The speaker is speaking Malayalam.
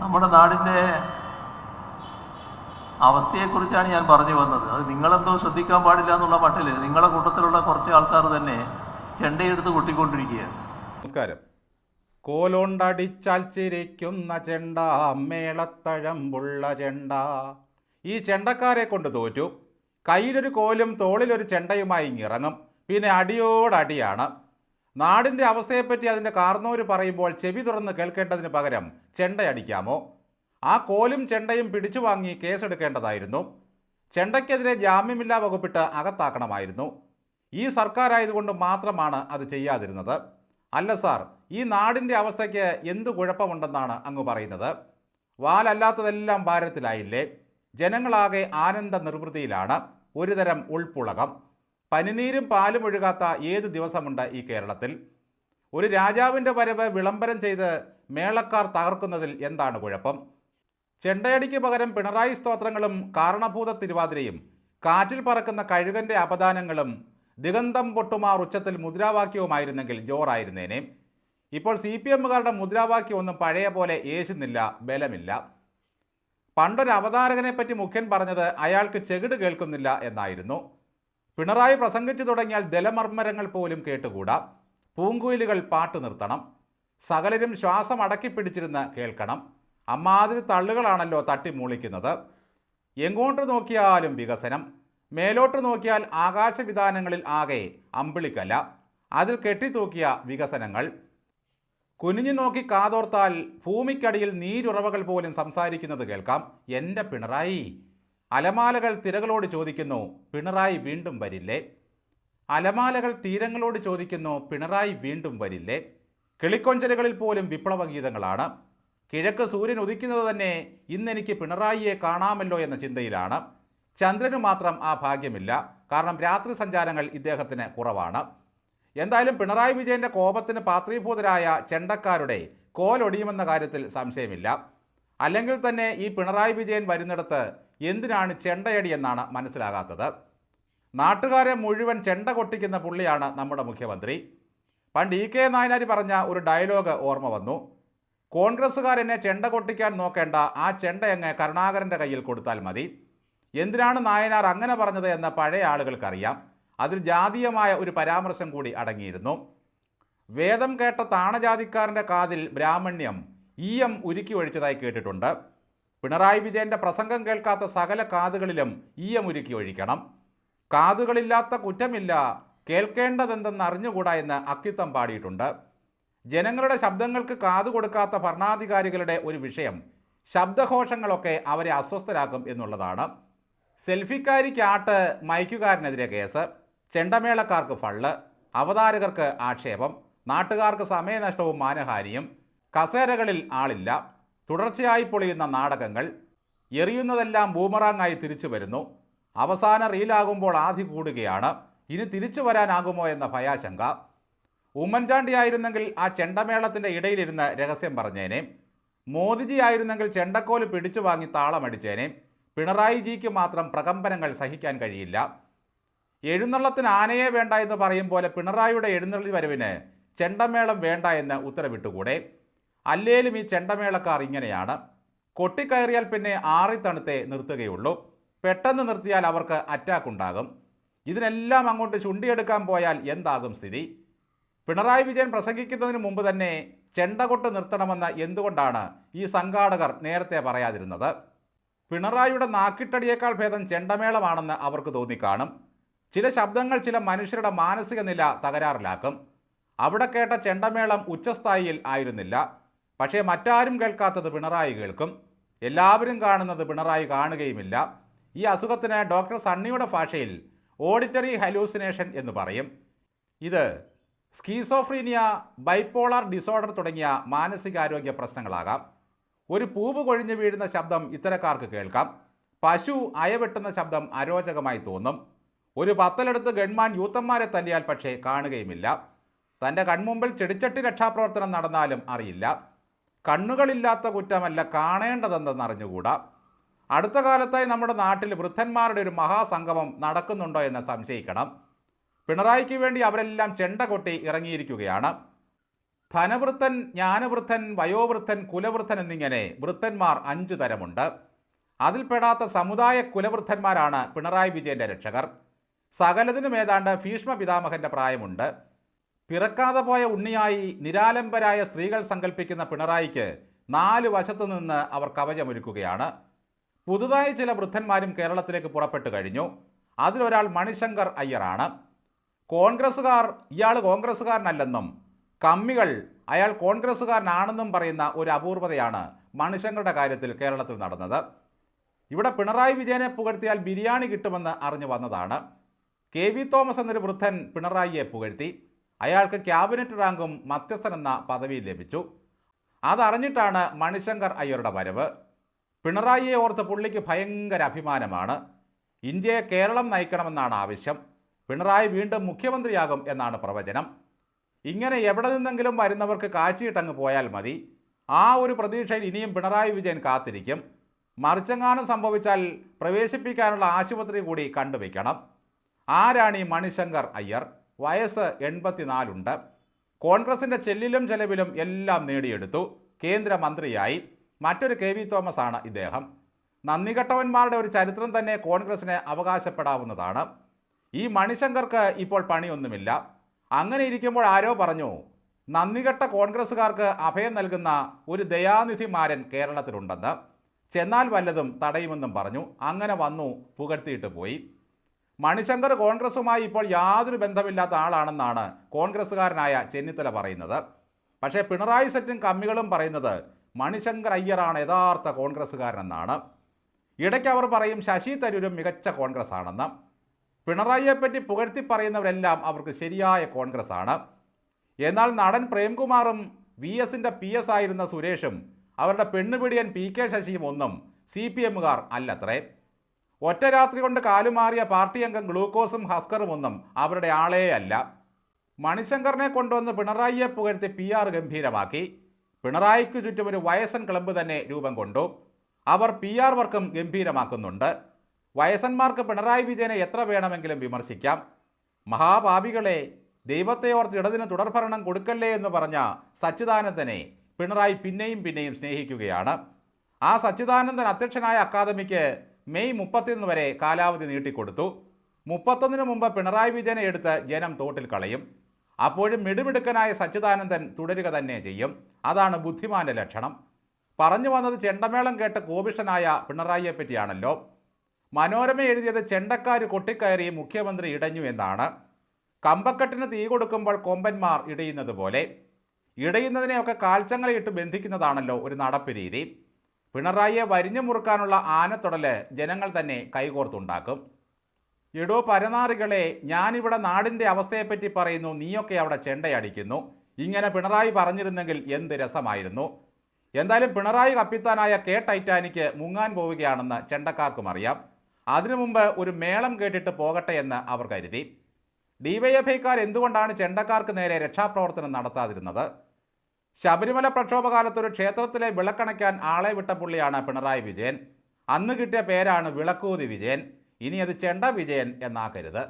നമ്മുടെ നാടിൻ്റെ അവസ്ഥയെക്കുറിച്ചാണ് ഞാൻ പറഞ്ഞു വന്നത്. അത് നിങ്ങളെന്തോ ശ്രദ്ധിക്കാൻ പാടില്ല എന്നുള്ള മട്ടിൽ നിങ്ങളുടെ കൂട്ടത്തിലുള്ള കുറച്ച് ആൾക്കാർ തന്നെ ചെണ്ടയെടുത്ത് കൊട്ടിക്കൊണ്ടിരിക്കുകയാണ്. നമസ്കാരം. കോലോണ്ടടിച്ചാൽ ചിരിക്കുന്ന ചെണ്ട, മേളത്തഴമ്പുള്ള ചെണ്ട. ഈ ചെണ്ടക്കാരെ കൊണ്ട് തോറ്റു. കയ്യിലൊരു കോലും തോളിലൊരു ചെണ്ടയുമായി ഇങ്ങിറങ്ങും. പിന്നെ അടിയോടടിയാണ്. നാടിൻ്റെ അവസ്ഥയെപ്പറ്റി അതിൻ്റെ കാർന്നോര് പറയുമ്പോൾ ചെവി തുറന്ന് കേൾക്കേണ്ടതിന് പകരം ചെണ്ടയടിക്കാമോ? ആ കോലും ചെണ്ടയും പിടിച്ചു വാങ്ങി കേസെടുക്കേണ്ടതായിരുന്നു. ചെണ്ടയ്ക്കെതിരെ ജാമ്യമില്ലാ വകുപ്പിട്ട് അകത്താക്കണമായിരുന്നു. ഈ സർക്കാരായതുകൊണ്ട് മാത്രമാണ് അത് ചെയ്യാതിരുന്നത്. അല്ല സാർ, ഈ നാടിൻ്റെ അവസ്ഥയ്ക്ക് എന്ത് കുഴപ്പമുണ്ടെന്നാണ് അങ്ങ് പറയുന്നത്? വാലല്ലാത്തതെല്ലാം ഭാരത്തിലായില്ലേ? ജനങ്ങളാകെ ആനന്ദ നിർവൃതിയിലാണ്. ഒരുതരം ഉൾപ്പുളകം. പനിനീരും പാലും ഒഴുകാത്ത ഏത് ദിവസമുണ്ട് ഈ കേരളത്തിൽ? ഒരു രാജാവിൻ്റെ വരവ് വിളംബരം ചെയ്ത് മേളക്കാർ തകർക്കുന്നതിൽ എന്താണ് കുഴപ്പം? ചെണ്ടയടിക്ക് പകരം പിണറായി സ്തോത്രങ്ങളും കാരണഭൂത തിരുവാതിരയും കാറ്റിൽ പറക്കുന്ന കഴുകൻ്റെ അപദാനങ്ങളും ദിഗന്തം പൊട്ടുമാർ ഉച്ചത്തിൽ മുദ്രാവാക്യവുമായിരുന്നെങ്കിൽ ജോറായിരുന്നേനെ. ഇപ്പോൾ CPMകാരുടെ മുദ്രാവാക്യം ഒന്നും പഴയ പോലെ യേശുന്നില്ല, ബലമില്ല. പണ്ടൊരു അവതാരകനെപ്പറ്റി മുഖ്യൻ പറഞ്ഞത് അയാൾക്ക് ചെകിട് കേൾക്കുന്നില്ല എന്നായിരുന്നു. പിണറായി പ്രസംഗിച്ചു തുടങ്ങിയാൽ ദലമർമ്മരങ്ങൾ പോലും കേട്ടുകൂടാ. പൂങ്കുയിലുകൾ പാട്ട് നിർത്തണം. സകലരും ശ്വാസം അടക്കിപ്പിടിച്ചിരുന്ന് കേൾക്കണം. അമ്മാതിരി തള്ളുകളാണല്ലോ തട്ടിമൂളിക്കുന്നത്. എങ്ങോട്ട് നോക്കിയാലും വികസനം. മേലോട്ട് നോക്കിയാൽ ആകാശവിധാനങ്ങളിൽ ആകെ അമ്പിളിക്കല. അതിൽ കെട്ടിത്തൂക്കിയ വികസനങ്ങൾ. കുനിഞ്ഞു നോക്കി കാതോർത്താൽ ഭൂമിക്കടിയിൽ നീരുറവകൾ പോലും സംസാരിക്കുന്നത് കേൾക്കാം. എൻ്റെ പിണറായി. അലമാലകൾ തിരകളോട് ചോദിക്കുന്നു, പിണറായി വീണ്ടും വരില്ലേ? അലമാലകൾ തീരങ്ങളോട് ചോദിക്കുന്നു, പിണറായി വീണ്ടും വരില്ലേ? കിളിക്കൊഞ്ചലുകളിൽ പോലും വിപ്ലവഗീതങ്ങളാണ്. കിഴക്ക് സൂര്യൻ ഉദിക്കുന്നത് തന്നെ ഇന്നെനിക്ക് പിണറായിയെ കാണാമല്ലോ എന്ന ചിന്തയിലാണ്. ചന്ദ്രന് മാത്രം ആ ഭാഗ്യമില്ല. കാരണം രാത്രി സഞ്ചാരങ്ങൾ ഇദ്ദേഹത്തിന് കുറവാണ്. എന്തായാലും പിണറായി വിജയൻ്റെ കോപത്തിന് പാത്രീഭൂതരായ ചെണ്ടക്കാരുടെ കോലൊടിയുമെന്ന കാര്യത്തിൽ സംശയമില്ല. അല്ലെങ്കിൽ തന്നെ ഈ പിണറായി വിജയൻ വരുന്നിടത്ത് എന്തിനാണ് ചെണ്ടയടി എന്നാണ് മനസ്സിലാകാത്തത്. നാട്ടുകാരെ മുഴുവൻ ചെണ്ട കൊട്ടിക്കുന്ന പുള്ളിയാണ് നമ്മുടെ മുഖ്യമന്ത്രി. പണ്ട് EK നായനാർ പറഞ്ഞ ഒരു ഡയലോഗ് ഓർമ്മ വന്നു. കോൺഗ്രസ്സുകാരെന്നെ ചെണ്ട കൊട്ടിക്കാൻ നോക്കേണ്ട, ആ ചെണ്ടയങ്ങ് കരുണാകരൻ്റെ കയ്യിൽ കൊടുത്താൽ മതി. എന്തിനാണ് നായനാർ അങ്ങനെ പറഞ്ഞത് എന്ന് പഴയ ആളുകൾക്കറിയാം. അതിൽ ജാതീയമായ ഒരു പരാമർശം കൂടി അടങ്ങിയിരുന്നു. വേദം കേട്ട താണജാതിക്കാരൻ്റെ കാതിൽ ബ്രാഹ്മണ്യം ഈയം ഉരുക്കി ഒഴിച്ചതായി കേട്ടിട്ടുണ്ട്. പിണറായി വിജയൻ്റെ പ്രസംഗം കേൾക്കാത്ത സകല കാതുകളിലും ഈയം ഉരുക്കി ഒഴിക്കണം. കാതുകളില്ലാത്ത കുറ്റമില്ല, കേൾക്കേണ്ടതെന്തെന്ന് അറിഞ്ഞുകൂടാ എന്ന് അക്കിത്തം പാടിയിട്ടുണ്ട്. ജനങ്ങളുടെ ശബ്ദങ്ങൾക്ക് കാതു കൊടുക്കാത്ത ഭരണാധികാരികളുടെ ഒരു വിഷയം ശബ്ദഘോഷങ്ങളൊക്കെ അവരെ അസ്വസ്ഥരാക്കും എന്നുള്ളതാണ്. സെൽഫിക്കാരിക്ക് ആട്ട്, മൈക്കുകാരനെതിരെ കേസ്, ചെണ്ടമേളക്കാർക്ക് ഫള്ള്, അവതാരകർക്ക് ആക്ഷേപം, നാട്ടുകാർക്ക് സമയനഷ്ടവും മാനഹാനിയും, കസേരകളിൽ ആളില്ല, തുടർച്ചയായി പൊളിയുന്ന നാടകങ്ങൾ, എറിയുന്നതെല്ലാം ബൂമറാങ്ങായി തിരിച്ചു വരുന്നു. അവസാന റീലാകുമ്പോൾ ആധി കൂടുകയാണ്. ഇനി തിരിച്ചു വരാനാകുമോ എന്ന ഭയാശങ്ക. ഉമ്മൻചാണ്ടി ആയിരുന്നെങ്കിൽ ആ ചെണ്ടമേളത്തിൻ്റെ ഇടയിലിരുന്ന് രഹസ്യം പറഞ്ഞേനെ. മോദിജി ആയിരുന്നെങ്കിൽ ചെണ്ടക്കോല് പിടിച്ചു വാങ്ങി താളമടിച്ചേനെ. പിണറായി ജിക്ക് മാത്രം പ്രകമ്പനങ്ങൾ സഹിക്കാൻ കഴിയില്ല. എഴുന്നള്ളത്തിന് ആനയെ വേണ്ട എന്ന് പറയും പോലെ പിണറായിയുടെ എഴുന്നള്ളി വരവിന് ചെണ്ടമേളം വേണ്ട എന്ന് ഉത്തരവിട്ടുകൂടെ? അല്ലേലും ഈ ചെണ്ടമേളക്കാർ ഇങ്ങനെയാണ്. കൊട്ടിക്കയറിയാൽ പിന്നെ ആറിത്തണുത്തേ നിർത്തുകയുള്ളൂ. പെട്ടെന്ന് നിർത്തിയാൽ അവർക്ക് അറ്റാക്കുണ്ടാകും. ഇതിനെല്ലാം അങ്ങോട്ട് ചുണ്ടിയെടുക്കാൻ പോയാൽ എന്താകും സ്ഥിതി? പിണറായി വിജയൻ പ്രസംഗിക്കുന്നതിന് മുമ്പ് തന്നെ ചെണ്ട കൊട്ട് നിർത്തണമെന്ന് എന്തുകൊണ്ടാണ് ഈ സംഘാടകർ നേരത്തെ പറയാതിരുന്നത്? പിണറായിയുടെ നാക്കിട്ടടിയേക്കാൾ ഭേദം ചെണ്ടമേളമാണെന്ന് അവർക്ക് തോന്നിക്കാണും. ചില ശബ്ദങ്ങൾ ചില മനുഷ്യരുടെ മാനസിക നില തകരാറിലാക്കും. അവിടെ കേട്ട ചെണ്ടമേളം ഉച്ചസ്ഥായിയിൽ ആയിരുന്നില്ല. പക്ഷേ മറ്റാരും കേൾക്കാത്തത് പിണറായി കേൾക്കും. എല്ലാവരും കാണുന്നത് പിണറായി കാണുകയുമില്ല. ഈ അസുഖത്തിന് ഡോക്ടർ സണ്ണിയുടെ ഭാഷയിൽ ഓഡിറ്ററി ഹലൂസിനേഷൻ എന്ന് പറയും. ഇത് സ്കീസോഫ്രീനിയ, ബൈപ്പോളാർ ഡിസോർഡർ തുടങ്ങിയ മാനസികാരോഗ്യ പ്രശ്നങ്ങളാകാം. ഒരു പൂവ് കൊഴിഞ്ഞു വീഴുന്ന ശബ്ദം ഇത്തരക്കാർക്ക് കേൾക്കാം. പശു അയവെട്ടുന്ന ശബ്ദം അരോചകമായി തോന്നും. ഒരു പത്തലെടുത്ത് ഗൺമാൻ യൂത്തന്മാരെ തല്ലിയാൽ പക്ഷേ കാണുകയുമില്ല. തൻ്റെ കൺമുമ്പിൽ ചെടിച്ചട്ടി രക്ഷാപ്രവർത്തനം നടന്നാലും അറിയില്ല. കണ്ണുകളില്ലാത്ത കുറ്റമല്ല, കാണേണ്ടതെന്തെന്ന് അറിഞ്ഞുകൂടാ. അടുത്ത കാലത്തായി നമ്മുടെ നാട്ടിൽ വൃദ്ധന്മാരുടെ ഒരു മഹാസംഗമം നടക്കുന്നുണ്ടോ എന്ന് സംശയിക്കണം. പിണറായിക്ക് വേണ്ടി അവരെല്ലാം ചെണ്ട കൊട്ടി ഇറങ്ങിയിരിക്കുകയാണ്. ധനവൃത്തൻ, ജ്ഞാനവൃത്തൻ, വയോവൃത്തൻ, കുലവൃത്തൻ എന്നിങ്ങനെ വൃത്തന്മാർ 5 തരമുണ്ട്. അതിൽപ്പെടാത്ത സമുദായ കുലവൃത്തന്മാരാണ് പിണറായി വിജയൻ്റെ രക്ഷകർ. സകലതിനും ഏതാണ്ട് ഭീഷ്മ പിതാമഹൻ്റെ പ്രായമുണ്ട്. പിറക്കാതെ പോയ ഉണ്ണിയായി നിരാലംബരായ സ്ത്രീകൾ സങ്കല്പിക്കുന്ന പിണറായിക്ക് 4 വശത്തു നിന്ന് അവർ കവചമൊരുക്കുകയാണ്. പുതുതായി ചില വൃദ്ധന്മാരും കേരളത്തിലേക്ക് പുറപ്പെട്ടു കഴിഞ്ഞു. അതിലൊരാൾ മണിശങ്കർ അയ്യറാണ്. കോൺഗ്രസ്സുകാർ ഇയാൾ കോൺഗ്രസ്സുകാരനല്ലെന്നും കമ്മികൾ അയാൾ കോൺഗ്രസ്സുകാരനാണെന്നും പറയുന്ന ഒരു അപൂർവതയാണ് മണിശങ്കറുടെ കാര്യത്തിൽ കേരളത്തിൽ നടന്നത്. ഇവിടെ പിണറായി വിജയനെ പുകഴ്ത്തിയാൽ ബിരിയാണി കിട്ടുമെന്ന് അറിഞ്ഞു വന്നതാണ്. KV തോമസ് എന്നൊരു വൃദ്ധൻ പിണറായിയെ പുകഴ്ത്തി. അയാൾക്ക് ക്യാബിനറ്റ് റാങ്കും മധ്യസ്ഥൻ എന്ന പദവിയും ലഭിച്ചു. അതറിഞ്ഞിട്ടാണ് മണിശങ്കർ അയ്യരുടെ വരവ്. പിണറായിയെ ഓർത്ത് പുള്ളിക്ക് ഭയങ്കര അഭിമാനമാണ്. ഇന്ത്യയെ കേരളം നയിക്കണമെന്നാണ് ആവശ്യം. പിണറായി വീണ്ടും മുഖ്യമന്ത്രിയാകും എന്നാണ് പ്രവചനം. ഇങ്ങനെ എവിടെ നിന്നെങ്കിലും വരുന്നവർക്ക് കാച്ചിയിട്ടങ്ങ് പോയാൽ മതി. ആ ഒരു പ്രതീക്ഷയിൽ ഇനിയും പിണറായി വിജയൻ കാത്തിരിക്കും. മറിച്ചെങ്ങാനും സംഭവിച്ചാൽ പ്രവേശിപ്പിക്കാനുള്ള ആശുപത്രി കൂടി കണ്ടുവയ്ക്കണം. ആരാണ് ഈ മണിശങ്കർ അയ്യർ? വയസ്സ് 84 ഉണ്ട്. കോൺഗ്രസിൻ്റെ ചെല്ലിലും ചെലവിലും എല്ലാം നേടിയെടുത്തു. കേന്ദ്രമന്ത്രിയായി. മറ്റൊരു KV തോമസ് ആണ് ഇദ്ദേഹം. നന്ദികെട്ടവന്മാരുടെ ഒരു ചരിത്രം തന്നെ കോൺഗ്രസിന് അവകാശപ്പെടാവുന്നതാണ്. ഈ മണിശങ്കർക്ക് ഇപ്പോൾ പണിയൊന്നുമില്ല. അങ്ങനെ ഇരിക്കുമ്പോൾ ആരോ പറഞ്ഞു, നന്ദികെട്ട കോൺഗ്രസ്സുകാർക്ക് അഭയം നൽകുന്ന ഒരു ദയാനിധിമാരൻ കേരളത്തിലുണ്ടെന്ന്. ചെന്നാൽ വല്ലതും തടയുമെന്നും പറഞ്ഞു. അങ്ങനെ വന്നു, പുകഴ്ത്തിയിട്ട് പോയി. മണിശങ്കർ കോൺഗ്രസുമായി ഇപ്പോൾ യാതൊരു ബന്ധമില്ലാത്ത ആളാണെന്നാണ് കോൺഗ്രസ്സുകാരനായ ചെന്നിത്തല പറയുന്നത്. പക്ഷേ പിണറായി സെറ്റും കമ്മികളും പറയുന്നത് മണിശങ്കർ അയ്യറാണ് യഥാർത്ഥ കോൺഗ്രസ്സുകാരനെന്നാണ്. ഇടയ്ക്ക് അവർ പറയും ശശി തരൂരും മികച്ച കോൺഗ്രസ് ആണെന്ന്. പിണറായിയെപ്പറ്റി പുകഴ്ത്തി പറയുന്നവരെല്ലാം അവർക്ക് ശരിയായ കോൺഗ്രസ് ആണ്. എന്നാൽ നടൻ പ്രേംകുമാറും VSൻ്റെ PS ആയിരുന്ന സുരേഷും അവരുടെ പെണ്ണുപിടിയൻ PK ശശിയും ഒന്നും CPMകാർ അല്ലത്രേ. ഒറ്റ രാത്രി കൊണ്ട് കാലുമാറിയ പാർട്ടി അംഗം ഗ്ലൂക്കോസും ഹസ്കറും ഒന്നും അവരുടെ ആളേ അല്ല. മണിശങ്കറിനെ കൊണ്ടുവന്ന് പിണറായിയെ പുകഴ്ത്തി PR ഗംഭീരമാക്കി. പിണറായിക്ക് ചുറ്റും ഒരു വയസ്സൻ ക്ലബ്ബ് തന്നെ രൂപം കൊണ്ടു. അവർ PR വർക്കും ഗംഭീരമാക്കുന്നുണ്ട്. വയസ്സന്മാർക്ക് പിണറായി വിജയനെ എത്ര വേണമെങ്കിലും വിമർശിക്കാം. മഹാപാപികളെ, ദൈവത്തെ ഓർത്ത് ഇടതിന് തുടർഭരണം കൊടുക്കല്ലേ എന്ന് പറഞ്ഞ സച്ചിദാനന്ദനെ പിണറായി പിന്നെയും പിന്നെയും സ്നേഹിക്കുകയാണ്. ആ സച്ചിദാനന്ദൻ അധ്യക്ഷനായ അക്കാദമിക്ക് മെയ് 31 വരെ കാലാവധി നീട്ടിക്കൊടുത്തു. 31 മുമ്പ് പിണറായി വിജയനെ എടുത്ത് ജനം തോട്ടിൽ കളയും. അപ്പോഴും മിടുമിടുക്കനായ സച്ചിദാനന്ദൻ തുടരുക തന്നെ ചെയ്യും. അതാണ് ബുദ്ധിമാന്റെ ലക്ഷണം. പറഞ്ഞു വന്നത് ചെണ്ടമേളം കേട്ട് കോപിഷ്ഠനായ പിണറായിയെ പറ്റിയാണല്ലോ. മനോരമ എഴുതിയത് ചെണ്ടക്കാർ കൊട്ടിക്കയറി മുഖ്യമന്ത്രി ഇടഞ്ഞു എന്നാണ്. കമ്പക്കെട്ടിന് തീ കൊടുക്കുമ്പോൾ കൊമ്പന്മാർ ഇടയുന്നത് പോലെ. ഇടയുന്നതിനെയൊക്കെ കാൽച്ചങ്ങലയിട്ട് ബന്ധിക്കുന്നതാണല്ലോ ഒരു നടപ്പ് രീതി. പിണറായിയെ വരിഞ്ഞു മുറുക്കാനുള്ള ആനത്തൊടല് ജനങ്ങൾ തന്നെ കൈകോർത്തുണ്ടാക്കും. എടോ പരനാറികളെ, ഞാനിവിടെ നാടിൻ്റെ അവസ്ഥയെപ്പറ്റി പറയുന്നു, നീയൊക്കെ അവിടെ ചെണ്ടയടിക്കുന്നു. ഇങ്ങനെ പിണറായി പറഞ്ഞിരുന്നെങ്കിൽ എന്ത് രസമായിരുന്നു. എന്തായാലും പിണറായി കപ്പിത്താനായ ടൈറ്റാനിക്ക് മുങ്ങാൻ പോവുകയാണെന്ന് ചെണ്ടക്കാർക്കും അറിയാം. അതിനു മുമ്പ് ഒരു മേളം കേട്ടിട്ട് പോകട്ടെ എന്ന് അവർ കരുതി. DYFIക്കാർ എന്തുകൊണ്ടാണ് ചെണ്ടക്കാർക്ക് നേരെ രക്ഷാപ്രവർത്തനം നടത്താതിരുന്നത്? ശബരിമല പ്രക്ഷോഭകാലത്ത് ഒരു ക്ഷേത്രത്തിലെ വിളക്കണയ്ക്കാൻ ആളെ വിട്ട പുള്ളിയാണ് പിണറായി വിജയൻ. അന്ന് കിട്ടിയ പേരാണ് വിളക്കൂതി വിജയൻ. ഇനി അത് ചെണ്ട വിജയൻ എന്നാക്കരുത്.